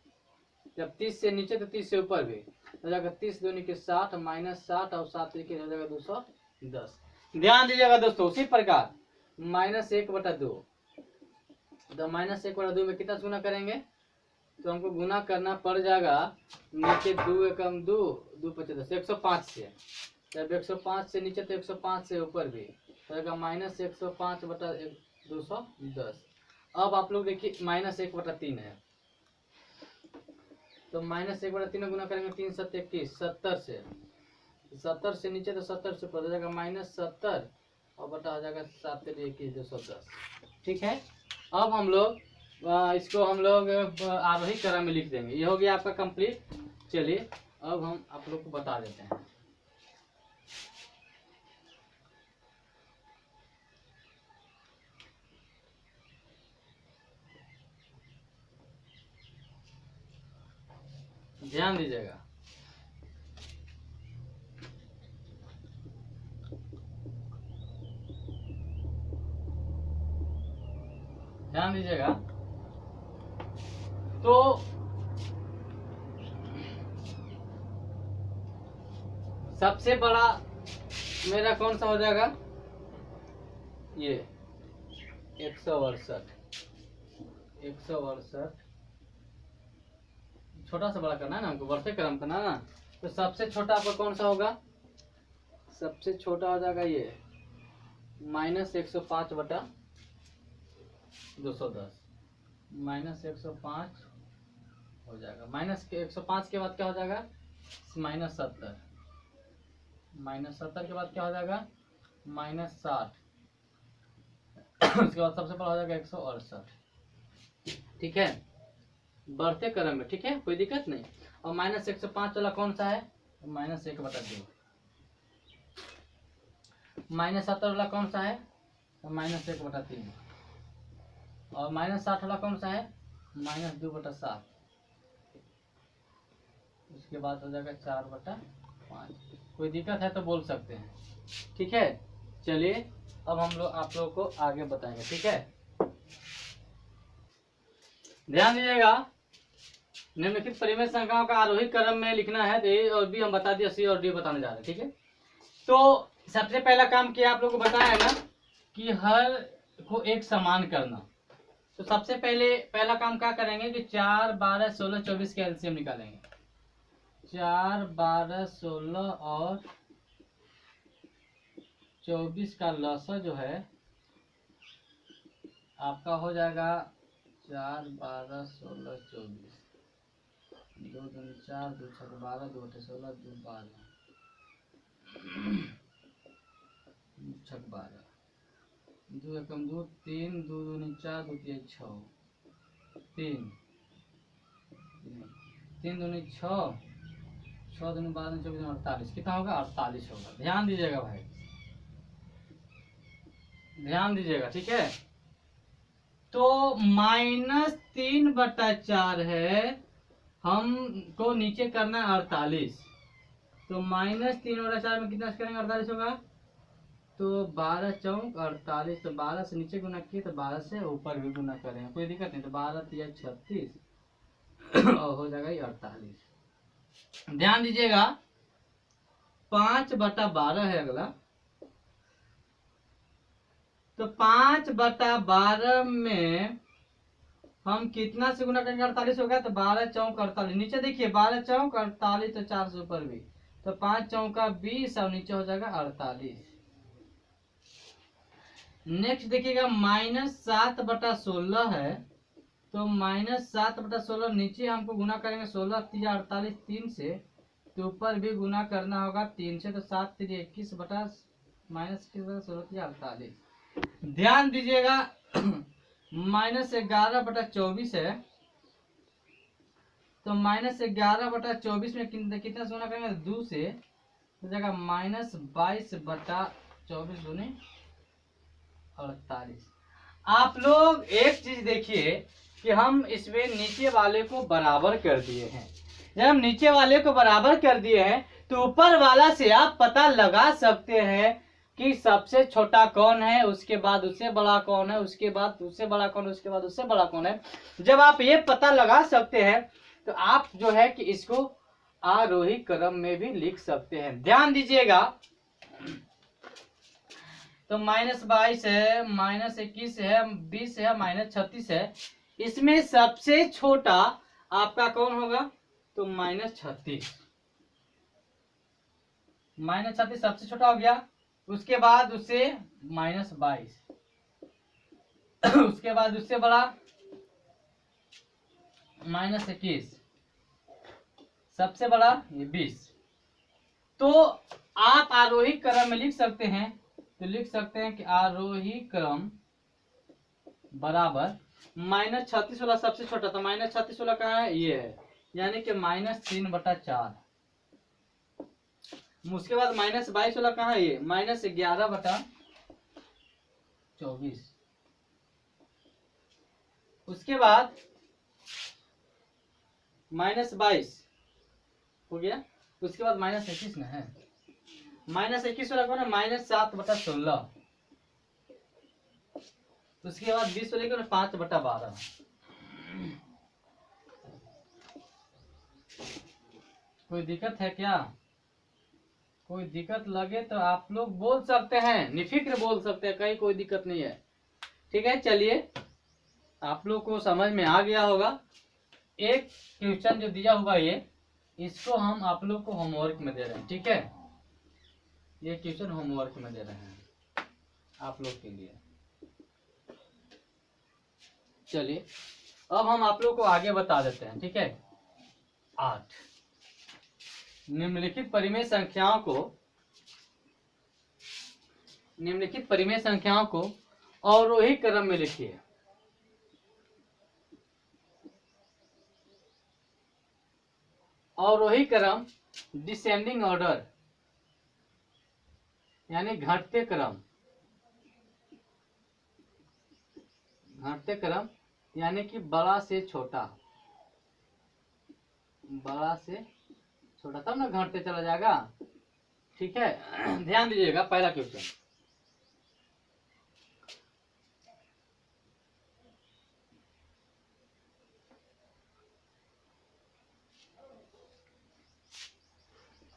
Speaker 1: जब 30 से नीचे तो 30 से ऊपर भी हो जाएगा। 30 दूनी के 60 -60 और 7 तरीके हो जाएगा 210। ध्यान दीजिएगा दोस्तों। उसी प्रकार -1/2, तो -1/2 में कितना गुना करेंगे, तो हमको गुना करना पड़ जाएगा नीचे 2 एकम 2, 2 पचे 10, 105 से, जब 105 से नीचे तो 105 से ऊपर भी हो जाएगा -105/210। अब आप लोग देखिए -1/3 है, तो -1/3 में गुना करेंगे 3 7 21, 70 से, 70 से नीचे तो 70 से ऊपर हो जाएगा -70 और बटा हो जाएगा 7 3 21 210। ठीक है। अब हम लोग इसको हम लोग आरोही क्रम में लिख देंगे। ये हो गया आपका कंप्लीट। चलिए अब हम आप लोग को बता देते हैं। ध्यान दीजिएगा। ध्यान दीजिएगा। तो सबसे बड़ा मेरा कौन सा हो जाएगा, ये 168। 168 छोटा सा बड़ा करना है ना हमको, वर्षे क्रम करना ना। तो सबसे छोटा आपका कौन सा होगा, सबसे छोटा हो जाएगा ये -105/210, -105 हो जाएगा। -105 के बाद क्या हो जाएगा, -70, -70 के बाद क्या हो जाएगा, -60, उसके बाद सबसे बड़ा हो जाएगा 168। ठीक है, बढ़ते क्रम में। ठीक है, कोई दिक्कत नहीं। और -105 वाला कौन सा है, -1/2। -70 वाला कौन सा है, -1/3। और -60 वाला कौन सा है, -2/7। उसके बाद हो जाएगा 4/5। कोई दिक्कत है तो बोल सकते हैं। ठीक है। चलिए अब हम लोग आप लोगों को आगे बताएंगे। ठीक है, ध्यान दीजिएगा। निम्नलिखित परिमेय संख्याओं का आरोही क्रम में लिखना है। तो ए और बी हम बता दिए, सी और डी बताने जा रहे हैं। ठीक है, तो सबसे पहला काम किया आप लोग को बताया है ना कि हर को एक समान करना। तो सबसे पहले पहला काम क्या करेंगे कि 4 12 16 24 के एलसीएम निकालेंगे। 4 12 16 और 24 का लसा जो है आपका हो जाएगा 4 12 16 24, 2 दूनी 4, 2 छक 12, 2 अठे 16, 2 12, 2 छक 12, 2 एकम 2, 3, 2 दूनी 4, 2 3 6, 3 दूनी 6, 6 दूनी 12 24 48, कितना होगा 48 होगा। ध्यान दीजिएगा भाई, ध्यान दीजिएगा। ठीक है, तो -3/4 है, हमको नीचे करना है 48। तो -3/4 में कितना करेंगे 48 होगा। तो 12 चौक 48, तो 12 से नीचे गुना किए तो 12 से ऊपर भी गुना करेंगे, कोई दिक्कत नहीं। तो 12 × 36 और हो जाएगा ये 48। ध्यान दीजिएगा 5/12 है अगला। तो 5/12 में हम कितना से गुना करेंगे 48 होगा। तो 12 चौक 48, नीचे देखिए 12 चौक 48, तो 4 से ऊपर भी, तो 5 चौका 20 और नीचे हो जाएगा 48। नेक्स्ट देखिएगा -7/16 है। तो -7/16 नीचे हमको गुना करेंगे 16 × 48 3 से, तो ऊपर भी गुना करना होगा 3 से। तो 7 × 21 बटा -21/16 48। ध्यान दीजिएगा -11/24 है। तो -11/24 में कितना से गुना करेंगे 2 से, हो जाएगा -22/24 दूनी 48। आप लोग एक चीज देखिए कि हम इसमें नीचे वाले को बराबर कर दिए हैं। जब हम नीचे वाले को बराबर कर दिए हैं तो ऊपर वाला से आप पता लगा सकते हैं कि सबसे छोटा कौन है, उसके बाद उससे बड़ा कौन है, उसके बाद उससे बड़ा कौन है, उसके बाद उससे बड़ा कौन है। जब आप ये पता लगा सकते हैं तो आप जो है कि इसको आरोही क्रम में भी लिख सकते हैं। ध्यान दीजिएगा तो -22 है, -21 है, 20 है, -36 है। इसमें सबसे छोटा आपका कौन होगा। तो -36 सबसे छोटा हो गया। उसके बाद उससे -22, उसके बाद उससे बड़ा -21, सबसे बड़ा ये 20। तो आप आरोही क्रम में लिख सकते हैं। तो लिख सकते हैं कि आरोही क्रम बराबर -36 वाला सबसे छोटा, तो -36 वाला कहाँ है, ये है, यानी कि -3/4। उसके बाद -22 वाला कहाँ है, ये -11/24। उसके बाद -22 हो गया। उसके बाद -21 ना है, -21 वाला कौन है, -7/16। उसके बाद 20 वाले कौन है, 5/12। कोई दिक्कत है क्या। कोई दिक्कत लगे तो आप लोग बोल सकते हैं, निफिक्र बोल सकते हैं, कहीं कोई दिक्कत नहीं है। ठीक है, चलिए आप लोग को समझ में आ गया होगा। एक क्वेश्चन जो दिया हुआ ये, इसको हम आप लोग को होमवर्क में दे रहे हैं। ठीक है, ये क्वेश्चन होमवर्क में दे रहे हैं आप लोग के लिए। चलिए अब हम आप लोग को आगे बता देते हैं। ठीक है, 8 निम्नलिखित परिमेय संख्याओं को अवरोही क्रम में लिखिए। अवरोही क्रम डिसेंडिंग ऑर्डर, यानी घटते क्रम यानी कि बड़ा से छोटा, तब ना घटते चला जाएगा। ठीक है, ध्यान दीजिएगा पहला क्वेश्चन।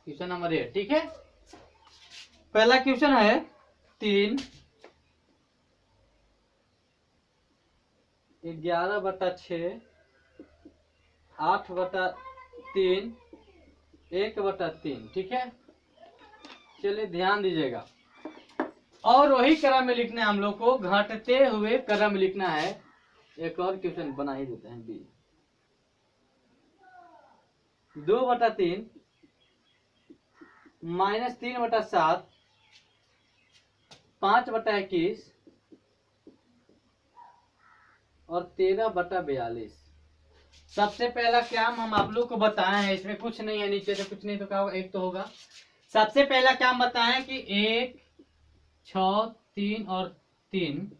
Speaker 1: Question number 8। ठीक है, पहला क्वेश्चन है 3 11/6 8/3 1/3। ठीक है, चलिए ध्यान दीजिएगा। और वही क्रम में लिखना है हम लोग को, घटते हुए क्रम में लिखना है। एक और क्वेश्चन बना ही देते हैं। 2/3 -3/7 5/21 और 13/42। सबसे पहला काम हम आप लोग को बताए हैं, इसमें कुछ नहीं है, नीचे से कुछ नहीं तो क्या होगा, एक तो होगा। सबसे पहला काम बताएं कि 1 6 3 और 3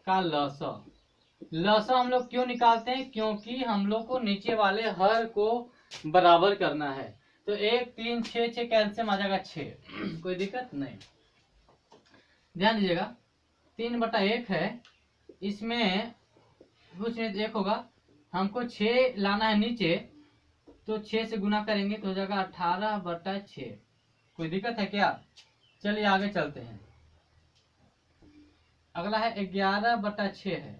Speaker 1: का लसा हम लोग क्यों निकालते हैं, क्योंकि हम लोग को नीचे वाले हर को बराबर करना है। तो 1 3 6 6 कैल्शियम आ जाएगा 6, कोई दिक्कत नहीं। ध्यान दीजिएगा 3/1 है, इसमें कुछ नहीं 1 होगा, हमको 6 लाना है नीचे, तो 6 से गुना करेंगे तो हो जाएगा 18/6। कोई दिक्कत है क्या? चलिए आगे चलते हैं। अगला है 11/6 है,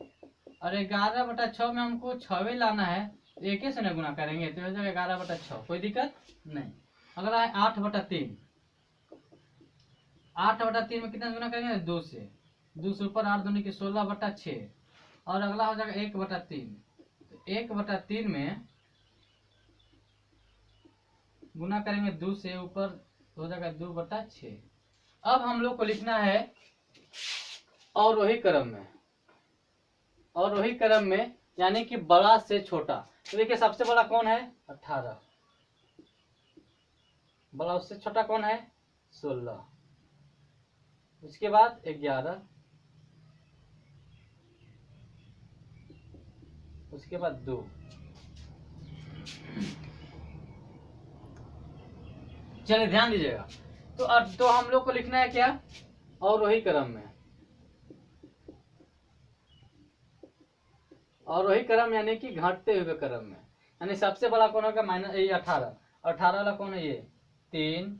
Speaker 1: और 11/6 में हमको 6 लाना है, एक ही से न गुना करेंगे तो हो जाएगा 11/6, कोई दिक्कत नहीं। अगला है 8/3, 8/3 में कितना गुना करेंगे? 2 से, 2 से ऊपर 8 दूनी की 16/6, और अगला हो जाएगा 1/3, 1/3 में गुना करेंगे 2 से ऊपर हो जाएगा 2/6। अब हम लोग को लिखना है और वही क्रम में, और वही क्रम में यानी कि बड़ा से छोटा। तो देखिए सबसे बड़ा कौन है? 18, बड़ा उससे छोटा कौन है? 16, उसके बाद 11, उसके बाद 2। चलिए ध्यान दीजिएगा, तो हम लोग को लिखना है क्या? और वही क्रम में, और वही क्रम यानी कि घटते हुए क्रम में। यानी सबसे बड़ा कौन होगा? माइनस 18, 18 वाला कौन है? ये 3,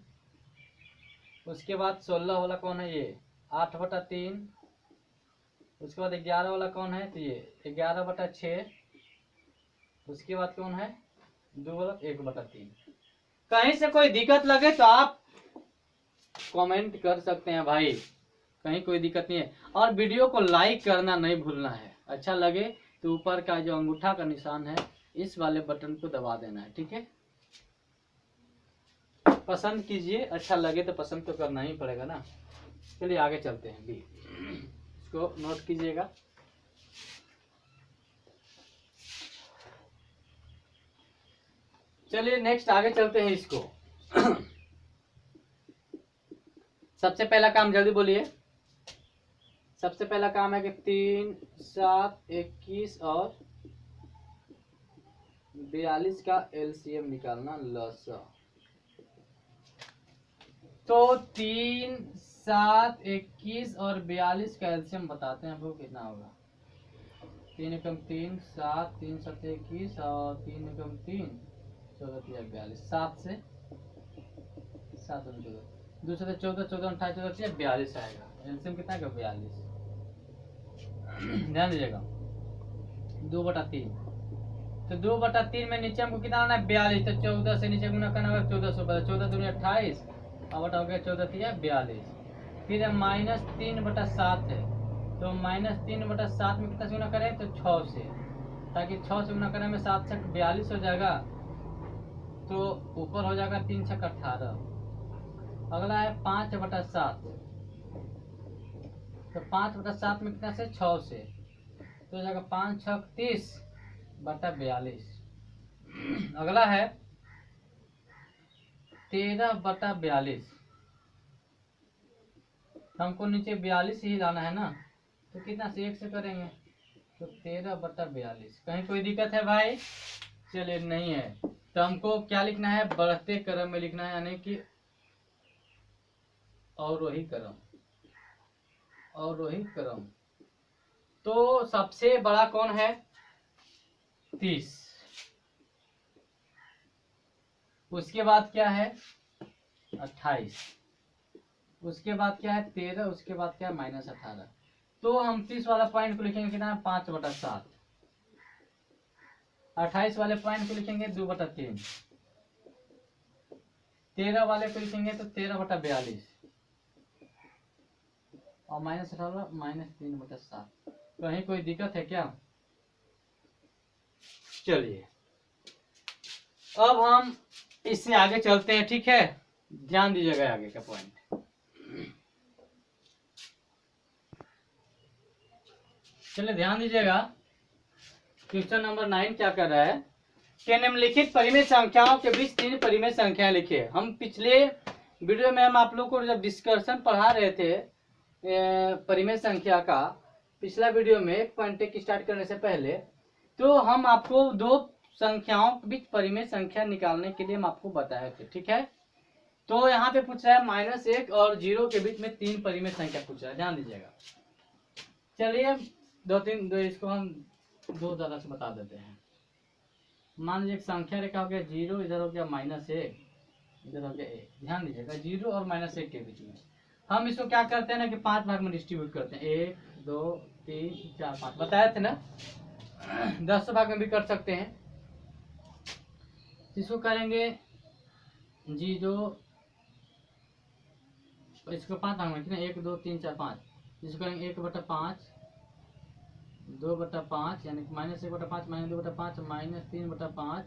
Speaker 1: उसके बाद 16 वाला कौन है? ये 8/3, उसके बाद 11 वाला कौन है? तो ये 11/6, उसके बाद कौन है? 2 वाला 1/3। कहीं से कोई दिक्कत लगे तो आप कमेंट कर सकते हैं भाई, कहीं कोई दिक्कत नहीं है। और वीडियो को लाइक करना नहीं भूलना है, अच्छा लगे तो ऊपर का जो अंगूठा का निशान है इस वाले बटन को दबा देना है, ठीक है। पसंद कीजिए, अच्छा लगे तो पसंद तो करना ही पड़ेगा ना। चलिए आगे चलते हैं। बी, इसको नोट कीजिएगा। चलिए नेक्स्ट आगे चलते हैं इसको। सबसे पहला काम जल्दी बोलिए। सबसे पहला काम है कि 3, 7, 21 और 42 का एलसीएम निकालना, लसा। तो 3, 7, 21 और 42 का एलसीएम बताते हैं वो कितना होगा। 3 एकम 3, 7, 3 7 21 और 3 एकम 3 14 3 42, 7 से 7 14, 2 से 14 14 28 14 42 आएगा। एलसीएम कितना है? 42। ध्यान दीजिएगा 2/3, तो 2/3 में नीचे हमको कितना आना है? 42। तो 14 से नीचे गुना करना होगा 14 से, 14 दूनी 28, अब बटा हो गया 14 3 42। फिर -3/7 है, तो -3/7 में कितना से गुना करें? तो 6 से, ताकि 6 से गुना करने में 7 से 42 हो जाएगा, तो ऊपर हो जाएगा 3 6 18। अगला है 5/7, तो 5/7 में कितना से? 6 से, तो हो जाएगा 5 6 30/42। अगला है 13/42, हमको नीचे 42 ही लाना है ना, तो कितना से 1 से करेंगे तो 13/42। कहीं कोई दिक्कत है भाई? चलिए नहीं है, तो हमको क्या लिखना है? बढ़ते क्रम में लिखना है, यानी कि और वही क्रम, और वही क्रम। तो सबसे बड़ा कौन है? 30, उसके बाद क्या है? 28, उसके बाद क्या है? 13, उसके बाद क्या है? -18। तो हम 30 वाला पॉइंट को लिखेंगे कितना? 5/7। 28 वाले पॉइंट को लिखेंगे 2/3। 13 वाले को लिखेंगे तो 13/42, और -18 -3/7। कहीं कोई दिक्कत है क्या? चलिए अब हम इससे आगे चलते हैं, ठीक है। ध्यान दीजिएगा आगे का पॉइंट। चलिए ध्यान दीजिएगा, क्वेश्चन नंबर 9 क्या कर रहा है कि निम्नलिखित परिमेय संख्याओं के बीच 3 परिमेय संख्याएं लिखिए। हम पिछले वीडियो में हम आप लोग को जब डिस्कशन पढ़ा रहे थे परिमेय संख्या का, पिछला वीडियो में पॉइंट स्टार्ट करने से पहले, तो हम आपको 2 संख्याओं के बीच परिमेय संख्या निकालने के लिए हम आपको बताए थे, ठीक है। तो यहाँ पे पूछ रहा है -1 और 0 के बीच में 3 परिमेय संख्या पूछ रहा है, ध्यान दीजिएगा। चलिए दो इसको हम दो तरह से बता देते हैं। मान लीजिए एक संख्या रेखा हो गया 0, इधर हो गया -1, इधर हो गया 1। ध्यान दीजिएगा 0 और -1 के बीच में हम इसको क्या करते हैं ना कि 5 भाग में डिस्ट्रीब्यूट करते हैं। 1 2 3 4 5 बताया थे ना। 10 भाग में भी कर सकते हैं। इसको करेंगे 0, इसको 5 भाग में, 1 2 3 4 5। इसको करेंगे 1/5, 2/5 यानी कि -1/5, -2/5, -3/5,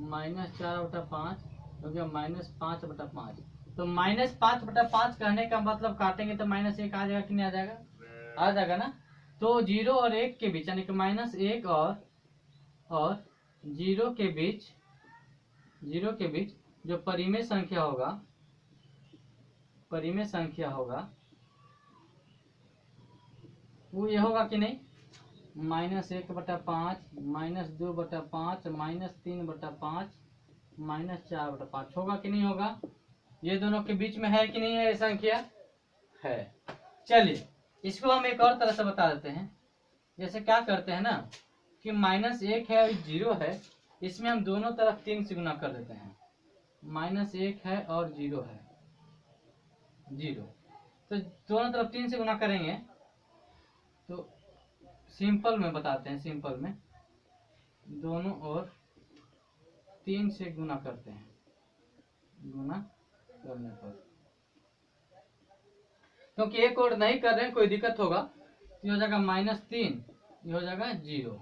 Speaker 1: -4/5 हो गया -5/5। तो -5/5 कहने का मतलब काटेंगे तो -1 आ जाएगा कि नहीं आ जाएगा? आ जाएगा ना। तो 0 और 1 के बीच यानी कि -1 और 0 के बीच जो परिमेय संख्या होगा वो ये होगा कि नहीं, -1/5, -2/5, -3/5, -4/5 होगा कि नहीं होगा? ये दोनों के बीच में है कि नहीं है ये संख्या? है। चलिए इसको हम एक और तरह से बता देते हैं। जैसे क्या करते हैं ना कि -1 है और 0 है, इसमें हम दोनों तरफ 3 से गुना कर देते हैं। -1 है और 0 है, 0 तो दोनों तरफ 3 से गुना करेंगे तो सिंपल में बताते हैं। सिंपल में दोनों ओर 3 से गुना करते हैं। गुना करने पर क्योंकि एक और नहीं कर रहे हैं कोई दिक्कत होगा तो ये हो जाएगा -3, ये हो जाएगा 0।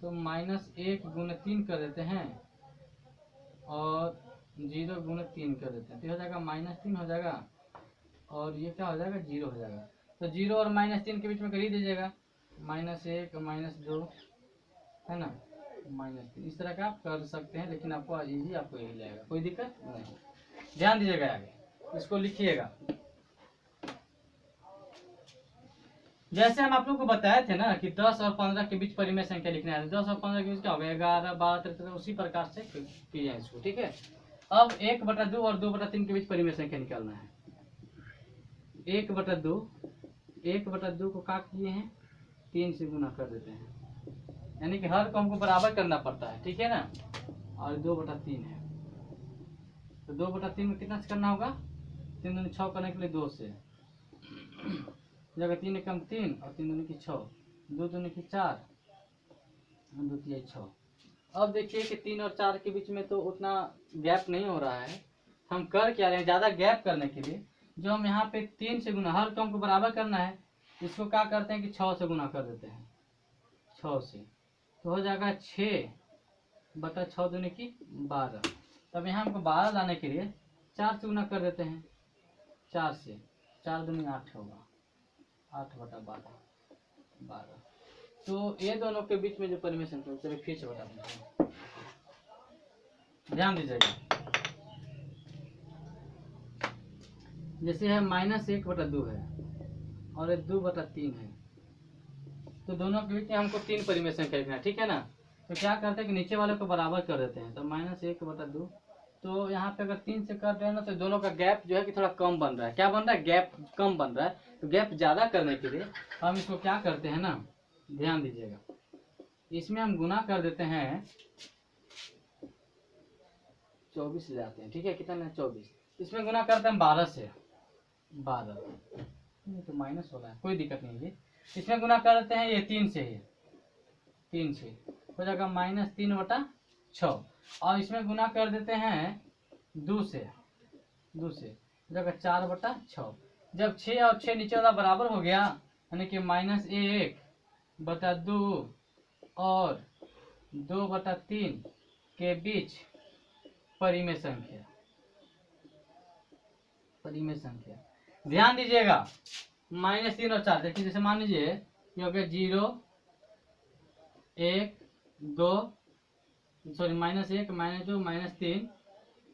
Speaker 1: तो -1 गुणे 3 कर देते हैं और 0 गुणे 3 कर देते हैं तो हो जाएगा -3 हो जाएगा और ये क्या हो जाएगा 0 हो जाएगा। तो 0 और -3 के बीच में कर ही दीजिएगा, -1 -2 है ना, -3 इस तरह का आप कर सकते हैं। लेकिन आपको यही लगेगा, कोई दिक्कत नहीं। ध्यान दीजिएगा, आगे इसको लिखिएगा। जैसे हम आप लोग को बताए थे ना कि 10 और 15 के बीच परिमेय संख्या लिखना है। 10 और 15 के बीच क्या होगा 11 12 13, उसी प्रकार से किया इसको, ठीक है। अब 1/2 और 2/3 के बीच परिमेय संख्या निकालना है। 1/2 को क्या किए हैं 3 से गुना कर देते हैं, यानी कि हर को हमको बराबर करना पड़ता है, ठीक है ना। और 2/3 है तो 2/3 में कितना से करना होगा, 3 दूनी 6 करने के लिए 2 से जगह 3 एकम 3 और 3 दूनी की 6, 2 दूनी की 4, 2 तिया 6। अब देखिए कि 3 और 4 के बीच में तो उतना गैप नहीं हो रहा है। हम कर क्या रहे हैं, ज़्यादा गैप करने के लिए जो हम यहाँ पे 3 से गुना, हर को हमको बराबर करना है, इसको क्या करते हैं कि 6 से गुना कर देते हैं। 6 से तो हो जाएगा 6/6 दूनी की 12। तब यहाँ हमको 12 लाने के लिए 4 से गुना कर देते हैं। 4 से 4 दूनी 8 होगा, 8/12 12। तो ये दोनों के बीच में जो परिमेय संख्या चलिए फिर से बता देते हैं, ध्यान दीजिएगा। जैसे है -1/2 है और 2/3 है, तो दोनों के बीच में हमको 3 परिमेय संख्या लिखना है, ठीक है ना। तो क्या करते हैं कि नीचे वाले को बराबर कर देते हैं। तो -1/2 तो यहाँ पे अगर 3 से कर रहे हैं ना तो दोनों का गैप जो है कि थोड़ा कम बन रहा है। क्या बन रहा है, गैप कम बन रहा है। तो गैप ज़्यादा करने के लिए हम इसको क्या करते हैं ना, ध्यान दीजिएगा, इसमें हम गुना कर देते हैं 24 ले आते हैं, ठीक है। कितना 24, इसमें गुना करते हैं 12 से, 12 तो माइनस हो रहा है, कोई दिक्कत नहीं है। इसमें गुना कर देते हैं ये 3 से, ही 3 से हो जाएगा -3/6 और इसमें गुना कर देते हैं 2 से हो जाएगा 4/6। जब 6 और 6 नीचे वाला बराबर हो गया यानी कि -1/2 और 2/3 के बीच परिमेय संख्या ध्यान दीजिएगा। -3 और 4 देखिए, जैसे मान लीजिए ये हो गया 0 1 2 सॉरी -1 -2 -3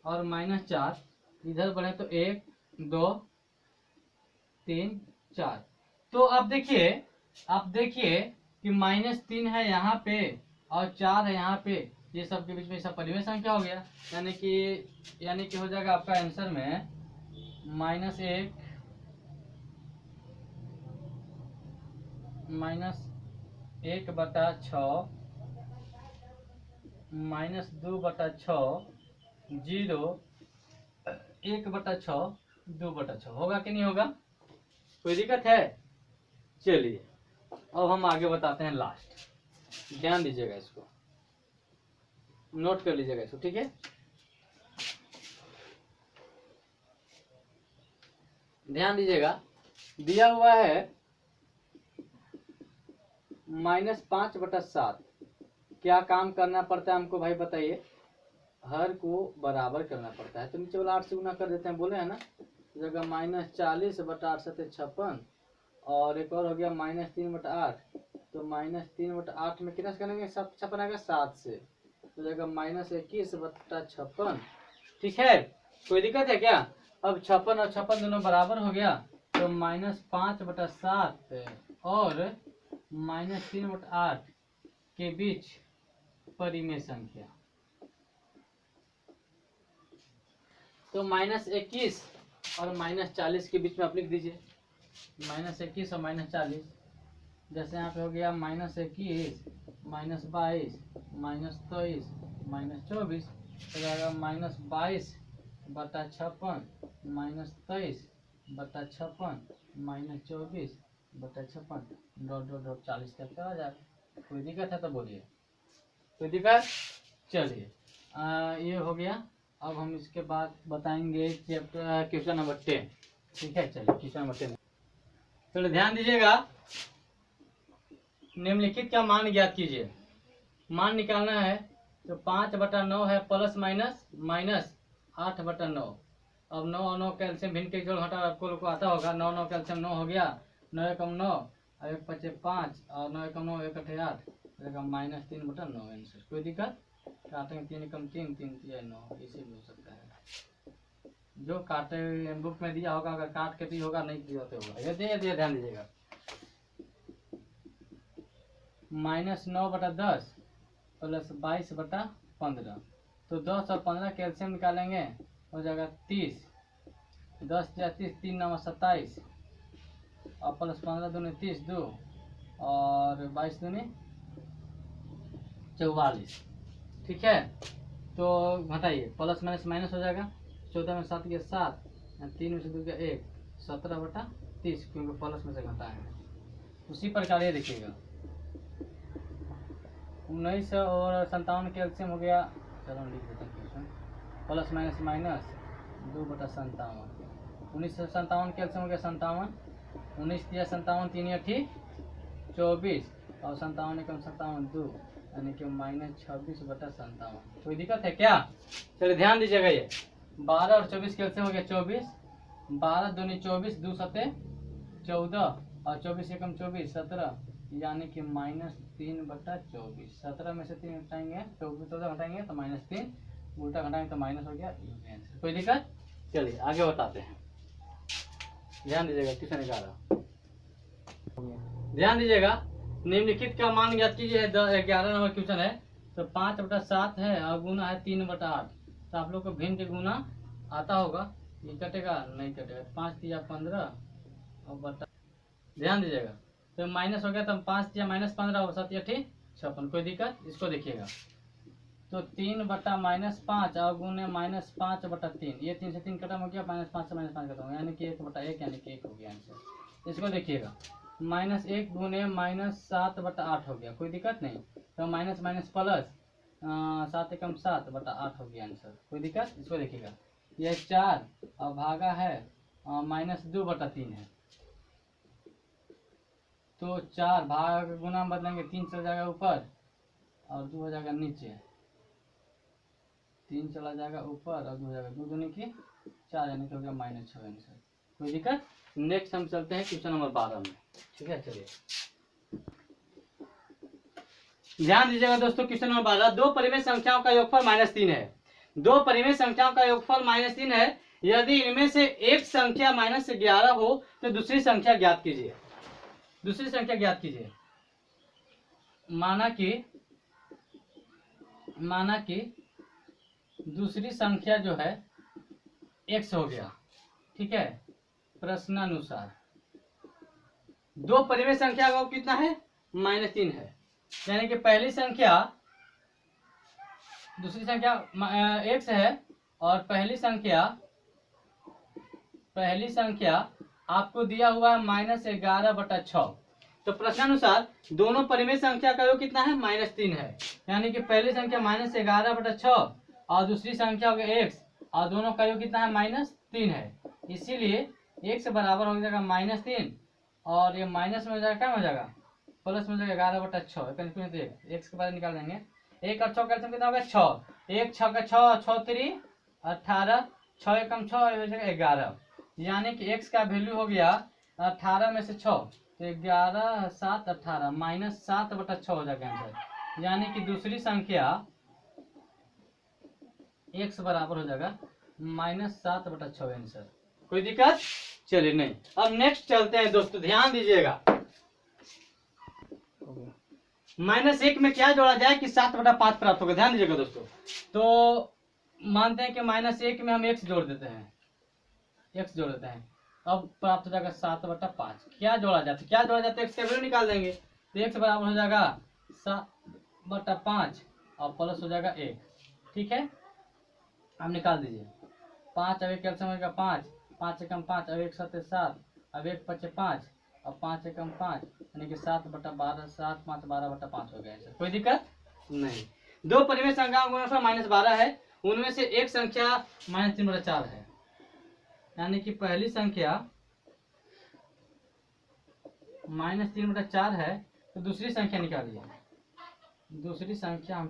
Speaker 1: और -4, इधर बढ़े तो 1 2 3 4। तो अब देखिए कि -3 है यहाँ पे और 4 है यहाँ पे, ये सब के बीच में सब परिमेय संख्या हो गया, यानी कि हो जाएगा आपका आंसर में -1 -1/6 -2/6 0 1/6 2/6 होगा कि नहीं होगा? कोई दिक्कत है? चलिए अब हम आगे बताते हैं लास्ट। ध्यान दीजिएगा, इसको नोट कर लीजिएगा इसको, ठीक है? ध्यान दीजिएगा, दिया हुआ है -5/7। क्या काम करना पड़ता है हमको भाई बताइए? हर को बराबर करना पड़ता है, तो नीचे वाला 8 से गुना कर देते हैं, बोले है ना, जगह -40/8 7 56, और एक और हो गया -3/8, तो -3/8 में कितना से करेंगे? 56 आएगा 7 से, तो जगह -21/56। ठीक है, कोई दिक्कत है क्या? अब 56 और 56 दोनों बराबर हो गया, तो -5/7 और -3/8 के बीच परिमेय संख्या, तो -21 और -40 के बीच में आप लिख दीजिए, -21 और -40। जैसे यहाँ पे हो गया -21 -22 -23 -24, तो जाएगा -22/56 -23/56 -24/56 ... 40 तक आ जाएगा। कोई दिक्कत है तो बोलिए, कोई दिक्कत? चलिए ये हो गया। अब हम इसके बाद बताएंगे चैप्टर क्वेश्चन नंबर 10। ठीक है, चलिए क्वेश्चन नंबर 10। चलो ध्यान दीजिएगा, निम्नलिखित का मान ज्ञात कीजिए। मान निकालना है, तो 5/9 है प्लस माइनस 8/9। अब 9 और 9 कैल्शियम भिन्न के जोड़ घटा आपको लोग को आता होगा। 9 9 कैल्शियम 9 हो गया, 9 एकम 9 और 1 5 5 और 9 एकम 9 1 8 8, -3/9 आंसर। कोई दिक्कत? काटेंगे 3 एकम 3 3 3 9, इसे भी हो सकता है। जो काटे बुक में दिया होगा, अगर काट के भी होगा, नहीं दिया तो होगा। ये ध्यान दीजिएगा, -9/10 प्लस 22/15, तो 10 और 15 कैल्शियम निकालेंगे, हो जाएगा 30। 10 या 30, 3 9 27 और प्लस 15 दूनी 30 2 और 22 दूनी 44। ठीक है, तो घटाइए, प्लस माइनस हो जाएगा। 14 में 7 के 7, 3 में से 2 के 1, 17/30, क्योंकि प्लस में से घटा है। उसी प्रकार ये देखिएगा, 19 और 57 कैल्शियम हो गया। चलो लिख देते हैं क्वेश्चन, प्लस माइनस 2/57। 19 से 57 कैल्शियम हो गया 57। 19 दिया 57, 3 8 24 और 57 एकम 57 2, यानी कि -26/57। कोई दिक्कत है क्या? चलिए ध्यान दीजिएगा, ये 12 और 24 कैल्शियम हो गया 24। 12 दूनी 24, 2 7 14 और 24 एकम 24 17, यानी कि -3/24। 17 में से 3 घटाएंगे, 14 घटाएंगे तो -3, उल्टा घटाएंगे तो माइनस हो गया। कोई दिक्कत? चलिए आगे बताते हैं, ध्यान दीजिएगा। क्वेश्चन 11 ध्यान दीजिएगा, निम्नलिखित का मान ज्ञात कीजिए। 11 नंबर क्वेश्चन है, तो 5/7 है और गुना है 3/8। तो आप लोग को भिन्न के गुना आता होगा, ये कटेगा नहीं कटेगा। 5 दिया 15 और बटा, ध्यान दीजिएगा, तो माइनस हो गया, तो 5 दिया -15 और 7 8 56। कोई दिक्कत? इसको देखिएगा, तो 3/-5 और गुने -5/3, ये 3 से 3 खत्म हो गया, -5 से -5 खत्म हो गया, यानी कि 1/1, यानी कि 1 हो गया आंसर। इसको देखिएगा, -1 गुने -7/8 हो गया। कोई दिक्कत नहीं, तो माइनस प्लस 7 एकम 7/8 हो गया आंसर। कोई दिक्कत? इसको देखिएगा, यह 4 और भागा है -2/3 है, तो 4 भाग गुना में बदलेंगे, 3 चला जाएगा ऊपर और 2 हो जाएगा नीचे। 3 चला जाएगा ऊपर और 2 हो जाएगा, 2 दूनी की 4, यानी कि हो गया -6 आंसर। कोई दिक्कत? नेक्स्ट हम चलते हैं क्वेश्चन नंबर 12 में। ठीक है, चलिए ध्यान दीजिएगा दोस्तों, क्वेश्चन नंबर 12। दो परिमेय संख्याओं का योगफल -3 है। दो परिमेय संख्याओं का योगफल -3 है। यदि इनमें से एक संख्या -11 हो तो दूसरी संख्या ज्ञात कीजिए। दूसरी संख्या ज्ञात कीजिए। माना कि दूसरी संख्या जो है x हो गया, ठीक है। प्रश्नानुसार दो परिमेय संख्या का कितना है, -3 है। यानी कि पहली संख्या दूसरी संख्या x है और पहली संख्या आपको दिया हुआ है -11/6। तो प्रश्नानुसार दोनों परिमेय संख्या का योग कितना है, -3 है। यानी कि पहली संख्या -11/6 और दूसरी संख्या हो गया x और दोनों का योग कितना है, -3 है। इसीलिए x बराबर हो जाएगा -3 और ये माइनस में हो जाएगा, क्या हो जाएगा, प्लस में हो जाएगा 11/6। x के बाद निकाल देंगे, 1 और 6 का कितना होगा, 6। 1 6 का 6, 6 3 18, 6 एकम 6 हो जाएगा 11। यानी कि x का वैल्यू हो गया 18 में से 6 तो 11 7 18 -7/6 हो जाएगा आंसर। यानी कि दूसरी संख्या x बराबर हो जाएगा -7/6 आंसर। कोई दिक्कत, चलिए नहीं। अब नेक्स्ट चलते हैं दोस्तों, ध्यान दीजिएगा। -1 में क्या जोड़ा जाए कि 7/5 प्राप्त होगा, ध्यान दीजिएगा दोस्तों। तो मानते हैं कि -1 में हम x जोड़ देते हैं, अब प्राप्त हो जाएगा 7/5। क्या जोड़ा जाता है, x का वैल्यू निकाल देंगे। तो x बराबर हो जाएगा 7/5 और प्लस हो जाएगा 1, ठीक है। अब निकाल दीजिए, 5 अब 1 कैल्सियम होगा 5, 5 एकम 5, अब 1 7 7, अब 1 5 5 और 5 एकम 5, यानी कि 7/12, 7 5 12/5 हो गया है। कोई दिक्कत नहीं। दो परिमेय संख्याओं का गुणनफल -12 है, उनमें से एक संख्या -3/4 है। यानी कि पहली संख्या -3/4 है, तो दूसरी संख्या निकालिए। दूसरी संख्या